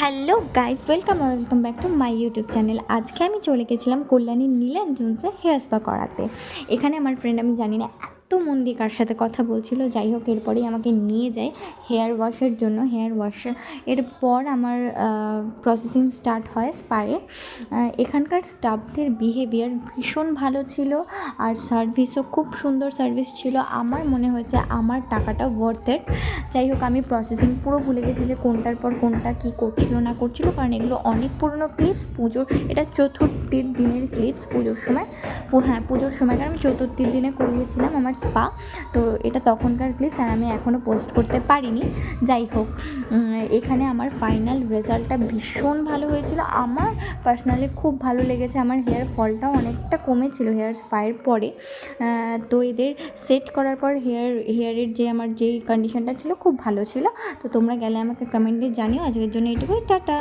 Hello guys, welcome back to my YouTube channel. আজকে আমি চলে গেছিলাম কল্যাণী নীলাঞ্জনসে হেয়ার স্পা করাতে। এখানে আমার ফ্রেন্ড, আমি জানি না এত মন দিয়ে কার সাথে কথা বলছিল, যাই হোক এরপরেই আমাকে নিয়ে যায় হেয়ার ওয়াশের জন্য। হেয়ার ওয়াশ এরপর আমার প্রসেসিং স্টার্ট হয় স্পায়ের। এখানকার স্টাফদের বিহেভিয়ার ভীষণ ভালো ছিল, আর সার্ভিসও খুব সুন্দর সার্ভিস ছিল। আমার মনে হয়েছে আমার টাকাটা ওয়ার্থ ইট। যাই হোক, আমি প্রসেসিং পুরো ভুলে গেছি যে কোনটার পর কোনটা কী করছিল না করছিল, কারণ এগুলো অনেক পুরনো ক্লিপস। পুজোর এটা চতুর্থীর দিনের ক্লিপস, পুজোর সময়। হ্যাঁ, পুজোর সময়, কারণ আমি চতুর্থীর দিনে করিয়েছিলাম আমার স্পা, তো এটা তখনকার ক্লিপস, আর আমি এখনও পোস্ট করতে পারিনি। যাই হোক, এখানে আমার ফাইনাল রেজাল্টটা ভীষণ ভালো হয়েছিল। আমার পার্সোনালি খুব ভালো লেগেছে। আমার হেয়ার ফলটাও অনেকটা কমেছিল হেয়ার স্পায়ের পরে। তো এদের সেট করার পর হেয়ারের যে আমার যেই কন্ডিশনটা ছিল খুব ভালো ছিল। তো তোমরা গেলে আমাকে কমেন্টে জানিও। আজকের জন্য এইটুকুই, টাটা।